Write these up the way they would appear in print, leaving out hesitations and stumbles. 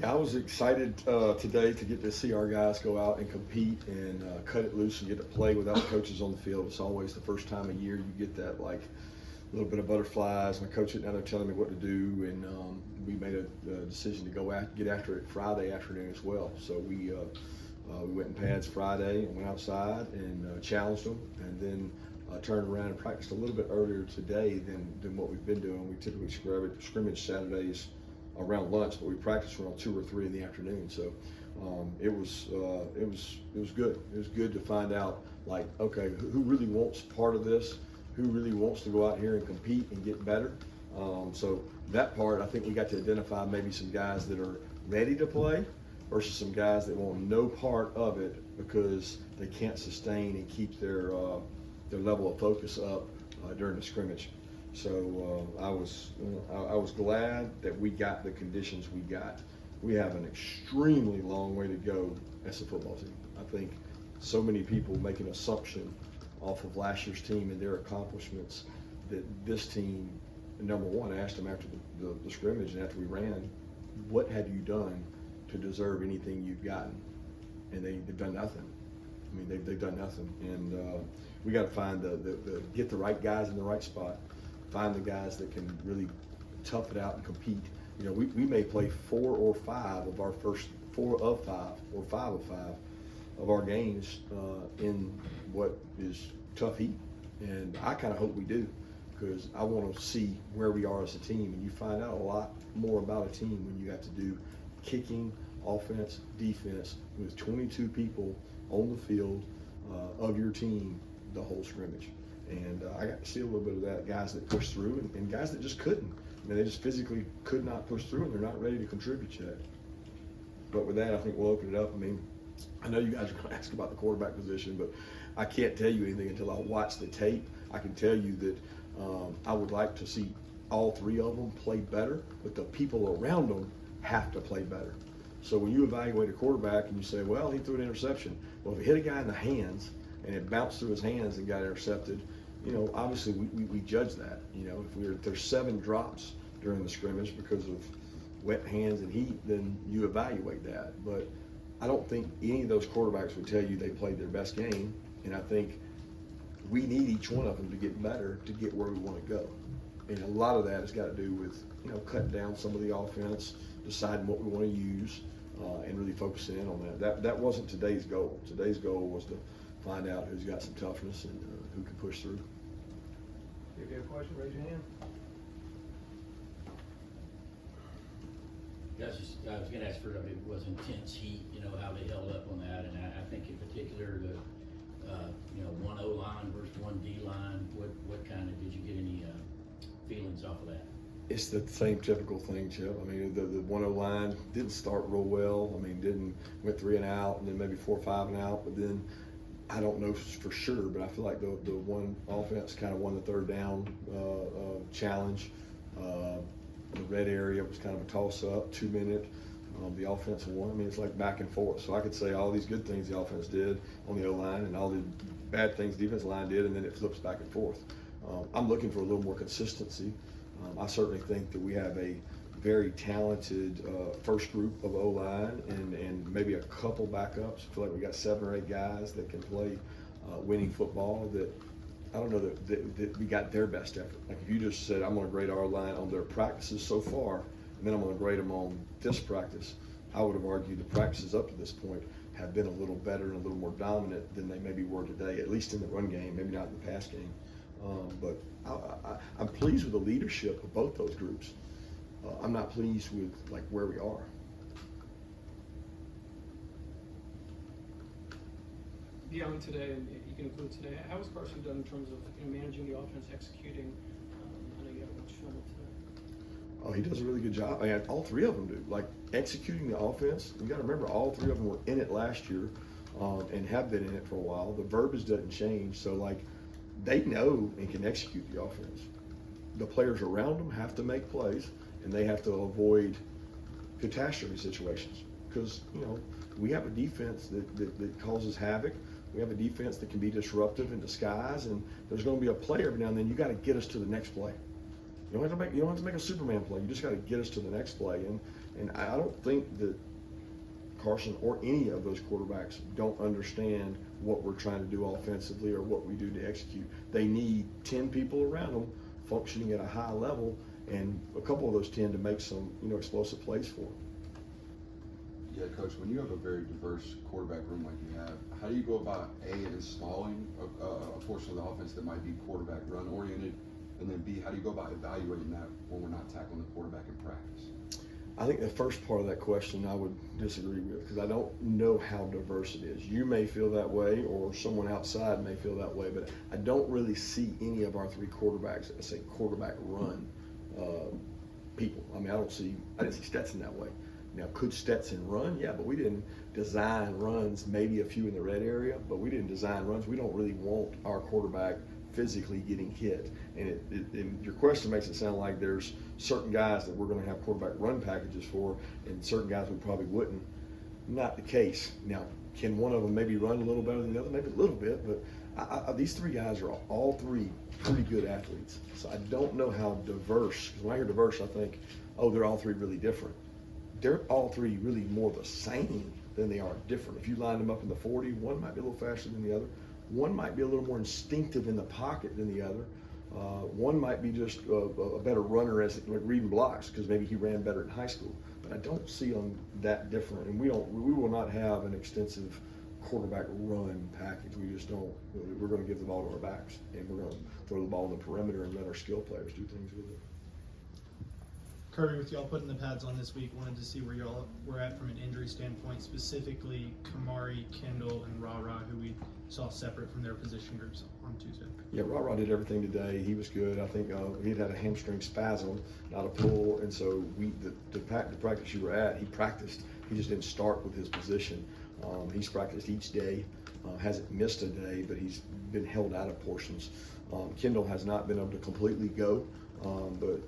Yeah, I was excited today to get to see our guys go out and compete and cut it loose and get to play without coaches on the field. It's always the first time of year you get that like a little bit of butterflies. My coach sitting down there telling me what to do, and we made a decision to get after it Friday afternoon as well. So we went in pads Friday and went outside and challenged them, and then turned around and practiced a little bit earlier today than what we've been doing. We typically scrimmage Saturdays around lunch, but we practiced around 2 or 3 in the afternoon. So it was good. It was good to find out, like, okay, who really wants part of this? Who really wants to go out here and compete and get better? So that part, I think we got to identify maybe some guys that are ready to play versus some guys that want no part of it because they can't sustain and keep their level of focus up during the scrimmage. So I was glad that we got the conditions we got. We have an extremely long way to go as a football team. I think so many people make an assumption off of last year's team and their accomplishments that this team, number one, I asked them after the scrimmage and after we ran, what have you done to deserve anything you've gotten? And they've done nothing. I mean, they've done nothing. And we got to find get the right guys in the right spot. Find the guys that can really tough it out and compete. You know, we may play 4 or 5 of our first 4 of 5 or 5 of 5 of our games in what is tough heat. And I kind of hope we do, because I want to see where we are as a team. And you find out a lot more about a team when you have to do kicking, offense, defense with 22 people on the field of your team the whole scrimmage. And I got to see a little bit of that, guys that pushed through and guys that just couldn't. I mean, they just physically could not push through, and they're not ready to contribute yet. But with that, I think we'll open it up. I mean, I know you guys are going to ask about the quarterback position, but I can't tell you anything until I watch the tape. I can tell you that I would like to see all 3 of them play better, but the people around them have to play better. So when you evaluate a quarterback and you say, well, he threw an interception. Well, if he hit a guy in the hands and it bounced through his hands and got intercepted, you know, obviously we judge that. You know, if there's 7 drops during the scrimmage because of wet hands and heat, then you evaluate that. But I don't think any of those quarterbacks would tell you they played their best game, and I think we need each one of them to get better to get where we want to go. And a lot of that has got to do with, you know, cutting down some of the offense, deciding what we want to use, and really focusing in on that. That wasn't today's goal. Today's goal was to find out who's got some toughness and who can push through. If you have a question, raise your hand. Guys, I was going to ask for, I mean, it was intense heat, you know, how they held up on that, and I think in particular the, you know, one O-line versus one D-line, what kind of, did you get any feelings off of that? It's the same typical thing, Chip. I mean, the 1-0 line didn't start real well. I mean, went 3 and out, and then maybe 4 or 5 and out, but then I don't know for sure, but I feel like the one offense kind of won the 3rd down challenge. The red area was kind of a toss-up, 2-minute. The offense won. I mean, it's like back and forth. So I could say all these good things the offense did on the O-line and all the bad things the defensive line did, and then it flips back and forth. I'm looking for a little more consistency. I certainly think that we have a very talented first group of O-line and maybe a couple backups. I feel like we got 7 or 8 guys that can play winning football that I don't know that we got their best effort. Like if you just said, I'm going to grade our line on their practices so far, and then I'm going to grade them on this practice, I would have argued the practices up to this point have been a little better and a little more dominant than they maybe were today, at least in the run game, maybe not in the pass game. But I'm pleased with the leadership of both those groups. I'm not pleased with like where we are. Beyond today, and you can include today, how was Carson done in terms of, you know, managing the offense, executing? I know you haven't much film today. Oh, he does a really good job. I mean, all 3 of them do. Like executing the offense, you got to remember all 3 of them were in it last year and have been in it for a while. The verbiage doesn't change, so like they know and can execute the offense. The players around them have to make plays, and they have to avoid catastrophe situations because, you know, we have a defense that causes havoc. We have a defense that can be disruptive in disguise, and there's going to be a play every now and then. You got to get us to the next play. You don't have to make a Superman play. You just got to get us to the next play. And And I don't think that Carson or any of those quarterbacks don't understand what we're trying to do offensively or what we do to execute. They need 10 people around them functioning at a high level, and a couple of those 10 to make some, explosive plays for them. Yeah, Coach, when you have a very diverse quarterback room like you have, how do you go about A, installing a portion of the offense that might be quarterback run oriented, and then B, how do you go about evaluating that when we're not tackling the quarterback in practice? I think the first part of that question I would disagree with, because I don't know how diverse it is. You may feel that way, or someone outside may feel that way, but I don't really see any of our three quarterbacks as a quarterback run people. I mean, I didn't see Stetson that way. Now, could Stetson run? Yeah, but we didn't design runs, maybe a few in the red area, but we didn't design runs. We don't really want our quarterback physically getting hit. And your question makes it sound like there's certain guys that we're going to have quarterback run packages for, and certain guys we probably wouldn't. Not the case. Now, can one of them maybe run a little better than the other? Maybe a little bit, but these three guys are all three pretty good athletes. So I don't know how diverse, because when I hear diverse, I think, oh, they're all three really different. They're all three really more the same than they are different. If you line them up in the 40, one might be a little faster than the other. One might be a little more instinctive in the pocket than the other. One might be just a better runner as like reading blocks, because maybe he ran better in high school. But I don't see them that different, and we will not have an extensive quarterback run package. We just don't. We're going to give the ball to our backs, and we're going to throw the ball in the perimeter and let our skill players do things with it. Kirby, with y'all putting the pads on this week, wanted to see where y'all were at from an injury standpoint, specifically Kamari, Kendall, and Ra, who we saw separate from their position groups on Tuesday. Yeah, Ra did everything today. He was good. I think he had a hamstring spasm, not a pull, and so the practice you were at, he practiced. He just didn't start with his position. He's practiced each day, hasn't missed a day, but he's been held out of portions. Kendall has not been able to completely go. But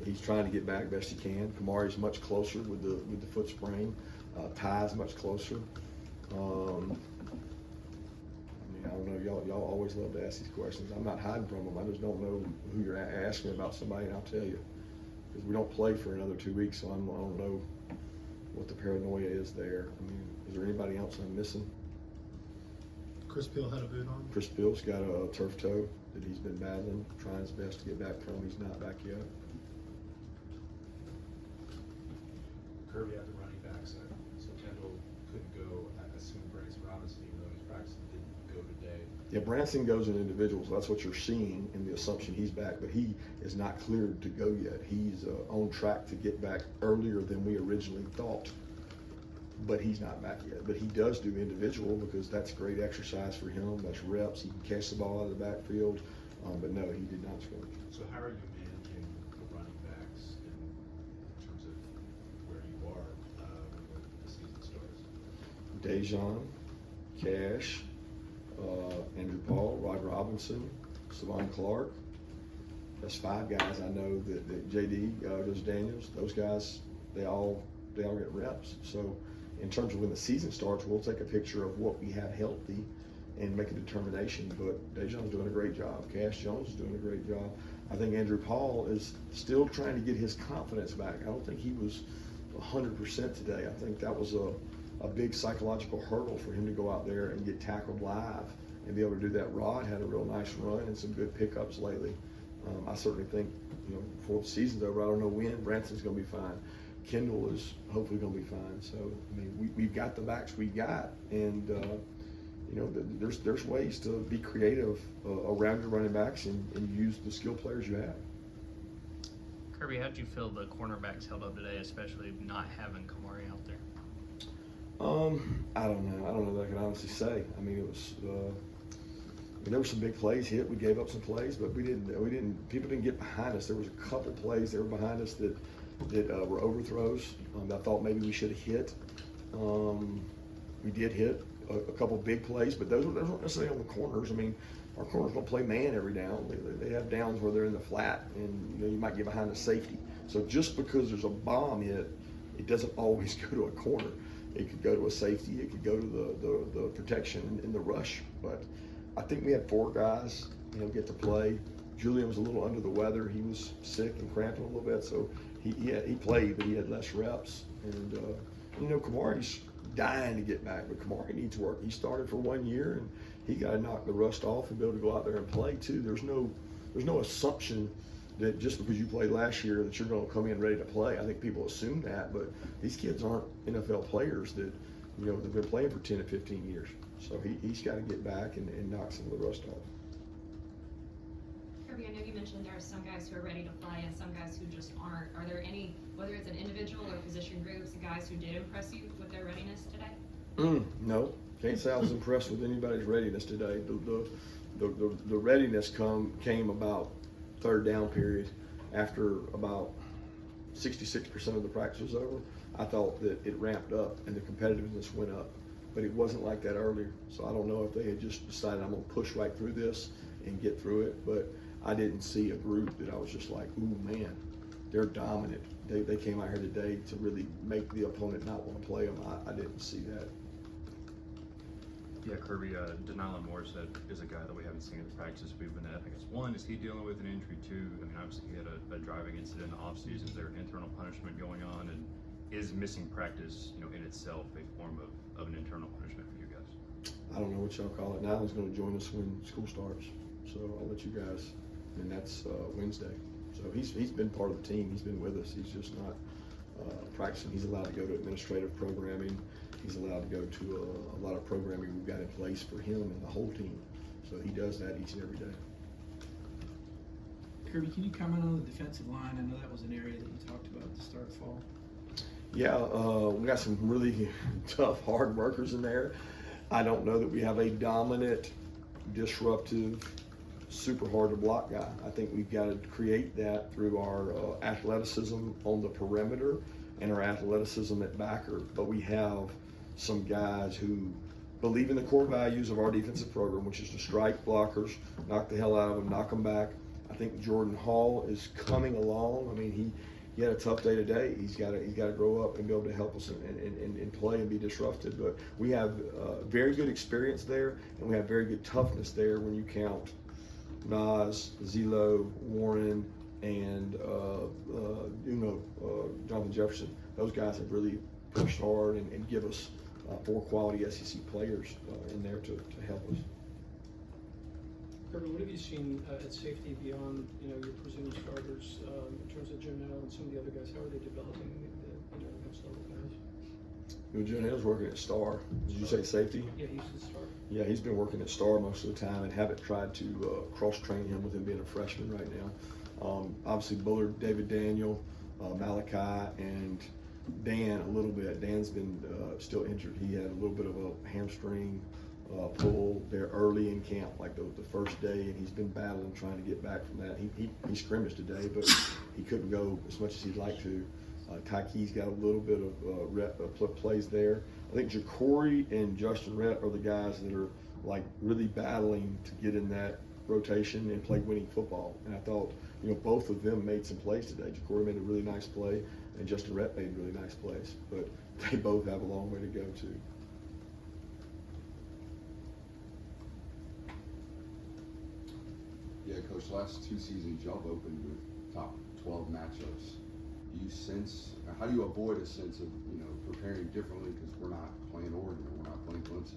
he's trying to get back best he can. Kamari's much closer with the foot sprain. Ty's much closer. I don't know. Y'all always love to ask these questions. I'm not hiding from them. I just don't know who you're asking about somebody, and I'll tell you, because we don't play for another 2 weeks, so I don't know what the paranoia is there. I mean, is there anybody else I'm missing? Chris Peel had a boot on. Chris Peel's got a turf toe that he's been battling, trying his best to get back from. He's not back yet. Kirby had the running backs, so Kendall couldn't go. I assume Branson Robinson, even though he's practicing, didn't go today. Yeah, Branson goes in individuals. That's what you're seeing in the assumption he's back, but he is not cleared to go yet. He's on track to get back earlier than we originally thought, but he's not back yet. But he does do individual because that's great exercise for him. That's reps. He can catch the ball out of the backfield, but no, he did not score. So how are you managing the running backs in terms of where you are when the season starts? Dejon, Cash, Andrew Paul, Rod Robinson, Savon Clark. That's 5 guys I know that JD, those Daniels, those guys, they all get reps. So in terms of when the season starts, we'll take a picture of what we have healthy and make a determination. But Dejon's doing a great job. Cash Jones is doing a great job. I think Andrew Paul is still trying to get his confidence back. I don't think he was 100% today. I think that was a big psychological hurdle for him to go out there and get tackled live and be able to do that. Rod had a real nice run and some good pickups lately. I certainly think, before the season's over, I don't know when, Branson's going to be fine. Kendall is hopefully going to be fine. So, I mean, we've got the backs we got, and there's ways to be creative around your running backs and use the skill players you have. Kirby, how'd you feel the cornerbacks held up today, especially not having Kamari out there? I don't know. I don't know that I can honestly say. I mean, it was. There were some big plays hit. We gave up some plays, but we didn't. People didn't get behind us. There was a couple plays that were behind us that were overthrows that I thought maybe we should have hit. We did hit a couple big plays, but those weren't necessarily on the corners. I mean, our corners don't play man every down. They have downs where they're in the flat, and you might get behind the safety. So just because there's a bomb hit, it doesn't always go to a corner. It could go to a safety. It could go to the protection in the rush. But I think we had 4 guys, get to play. Julian was a little under the weather. He was sick and cramping a little bit, so he played, but he had less reps. And Kamari's dying to get back, but Kamari needs work. He started for 1 year, and he got to knock the rust off and be able to go out there and play too. There's no assumption that just because you played last year that you're going to come in ready to play. I think people assume that, but these kids aren't NFL players that they've been playing for 10 to 15 years. So he's got to get back and knock some of the rust off. Kirby, I know you mentioned there are some guys who are ready to play and some guys who just aren't. Are there any, whether it's an individual or position groups, guys who did impress you with their readiness today? No, can't say I was impressed with anybody's readiness today. The readiness came about third down period after about 66% of the practice was over. I thought that it ramped up and the competitiveness went up, but it wasn't like that earlier. So I don't know if they had just decided I'm going to push right through this and get through it, but I didn't see a group that I was just like, ooh man, they're dominant. They came out here today to really make the opponent not want to play them. I didn't see that. Yeah, Kirby, Denylon Morris is a guy that we haven't seen at the practices we've been at. I guess one, is he dealing with an injury too? I mean, obviously he had a driving incident in the offseason. Is there an internal punishment going on? And is missing practice, in itself a form of an internal punishment for you guys? I don't know what y'all call it. Nyland's going to join us when school starts. So I'll let you guys, and that's Wednesday. So he's been part of the team. He's been with us. He's just not practicing. He's allowed to go to administrative programming. He's allowed to go to a lot of programming we've got in place for him and the whole team. So he does that each and every day. Kirby, can you comment on the defensive line? I know that was an area that you talked about at the start of fall. Yeah, we got some really tough, hard workers in there. I don't know that we have a dominant, disruptive, super hard to block guy. I think we've got to create that through our athleticism on the perimeter and our athleticism at backer. But we have some guys who believe in the core values of our defensive program, which is to strike blockers, knock the hell out of them, knock them back. I think Jordan Hall is coming along. I mean, he had a tough day today. He's got to grow up and be able to help us and play and be disruptive. But we have very good experience there, and we have very good toughness there when you count Nas, Zelo, Warren, and Jonathan Jefferson. Those guys have really pushed hard and give us 4 quality SEC players in there to help us. Kirby, what have you seen at safety beyond your presumed starters in terms of Jim Nell and some of the other guys? How are they developing the next level guys? Jim Hill's working at Star. Did you say safety? Yeah, he's the starter. Yeah, he's been working at Star most of the time and haven't tried to cross-train him with him being a freshman right now. Obviously, Bullard, David Daniel, Malachi, and Dan a little bit. Dan's been still injured. He had a little bit of a hamstring pull there early in camp, like the first day, and he's been battling trying to get back from that. He scrimmaged today, but he couldn't go as much as he'd like to. Tyke's got a little bit of plays there. I think Ja'Cory and Justin Rhett are the guys that are like really battling to get in that rotation and play winning football. And I thought, both of them made some plays today. Ja'Cory made a really nice play, and Justin Rhett made really nice plays. But they both have a long way to go too. Yeah, Coach, last 2 seasons y'all have opened with top 12 matchups. How do you avoid a sense of, preparing differently because we're not playing Oregon or we're not playing Clemson?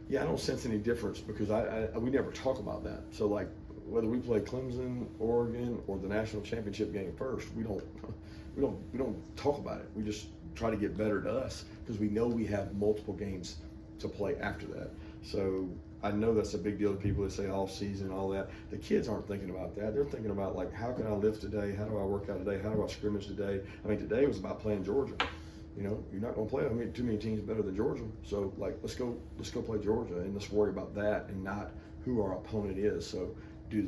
Yeah, I don't sense any difference because we never talk about that. So like whether we play Clemson, Oregon, or the national championship game first, we don't talk about it. We just try to get better to us because we know we have multiple games to play after that. So I know that's a big deal to people that say all season, all that. The kids aren't thinking about that. They're thinking about like, how can I lift today? How do I work out today? How do I scrimmage today? I mean, today was about playing Georgia. You're not going to play too many teams better than Georgia. So like, let's go play Georgia and let's worry about that and not who our opponent is. So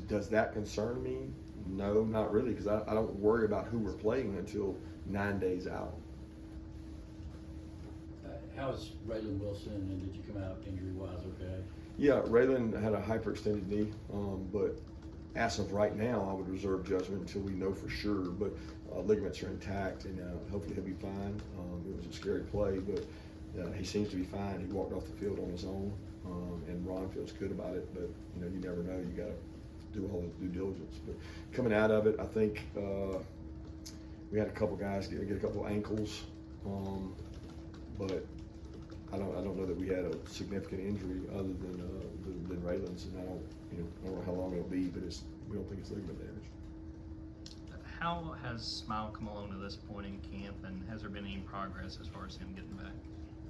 does that concern me? No, not really, because I don't worry about who we're playing until 9 days out. How's Raylan Wilson, and did you come out injury-wise okay? Yeah, Raylan had a hyperextended knee, but as of right now, I would reserve judgment until we know for sure. But ligaments are intact, and hopefully he'll be fine. It was a scary play, but he seems to be fine. He walked off the field on his own, and Ron feels good about it. But you never know. You got to do all the due diligence. But coming out of it, I think we had a couple guys get a couple ankles, but I don't know that we had a significant injury other than Raylan's, and I don't know how long it'll be, but we don't think it's ligament damage. How has Smile come along to this point in camp, and has there been any progress as far as him getting back?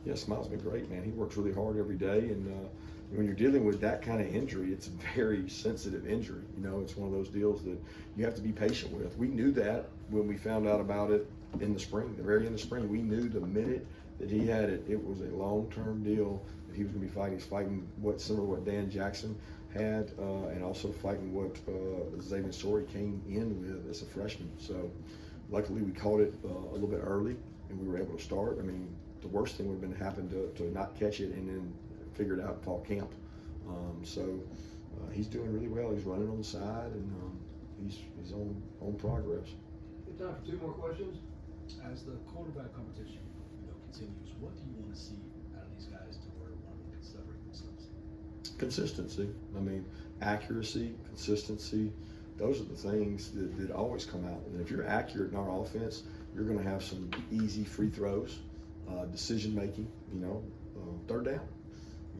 Yeah, Smile's been great, man. He works really hard every day, and when you're dealing with that kind of injury, it's a very sensitive injury. It's one of those deals that you have to be patient with. We knew that when we found out about it in the spring, the very end of the spring. We knew the minute that he had it, it was a long-term deal that he was going to be fighting. He's fighting similar to what Dan Jackson had, and also fighting what Xavier Story came in with as a freshman. So luckily we caught it a little bit early, and we were able to start. I mean, the worst thing would have been happen to not catch it and then figure it out in fall camp. He's doing really well. He's running on the side, and he's on progress. We have time for 2 more questions. As the quarterback competition, continues, what do you want to see out of these guys to where one of them can separate themselves? Consistency. I mean, accuracy, consistency. Those are the things that always come out. And if you're accurate in our offense, you're going to have some easy free throws, decision making. Third down.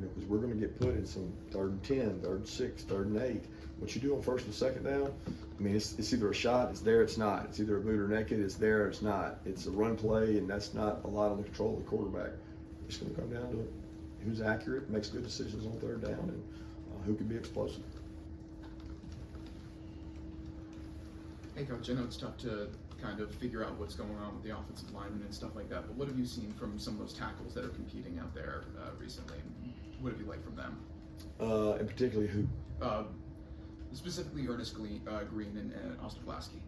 Because we're going to get put in some 3rd and 10, 3rd and 6, 3rd and 8. What you do on 1st and 2nd down, I mean, it's either a shot, it's there, it's not. It's either a boot or naked, it's there, it's not. It's a run play, and that's not a lot on the control of the quarterback. It's going to come down to who's accurate, makes good decisions on 3rd down, and who can be explosive. Hey, Coach, I know it's tough to kind of figure out what's going on with the offensive linemen and stuff like that, but what have you seen from some of those tackles that are competing out there recently? What have you liked from them? And particularly who? Specifically Ernest Green and Austin Blasky.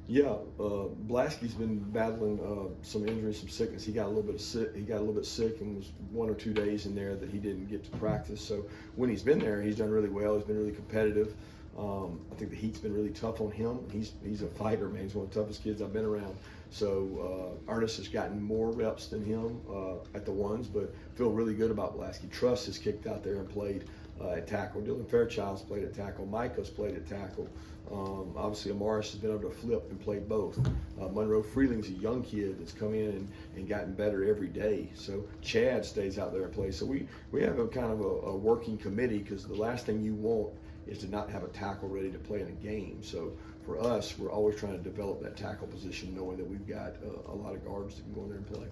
Yeah, Blasky's been battling some injuries, some sickness. He got a little bit sick. He got a little bit sick and was 1 or 2 days in there that he didn't get to practice. So when he's been there, he's done really well. He's been really competitive. I think the heat's been really tough on him. He's a fighter, man. He's one of the toughest kids I've been around. So Ernest has gotten more reps than him at the ones, but feel really good about Blasky. Truss has kicked out there and played at tackle. Dylan Fairchild's played at tackle. Micah's played at tackle. Obviously, Amaris has been able to flip and play both. Monroe Freeling's a young kid that's come in and gotten better every day. So Chad stays out there and plays. So we have a kind of a working committee, because the last thing you want is to not have a tackle ready to play in a game. So for us, we're always trying to develop that tackle position, knowing that we've got a lot of guards that can go in there and play.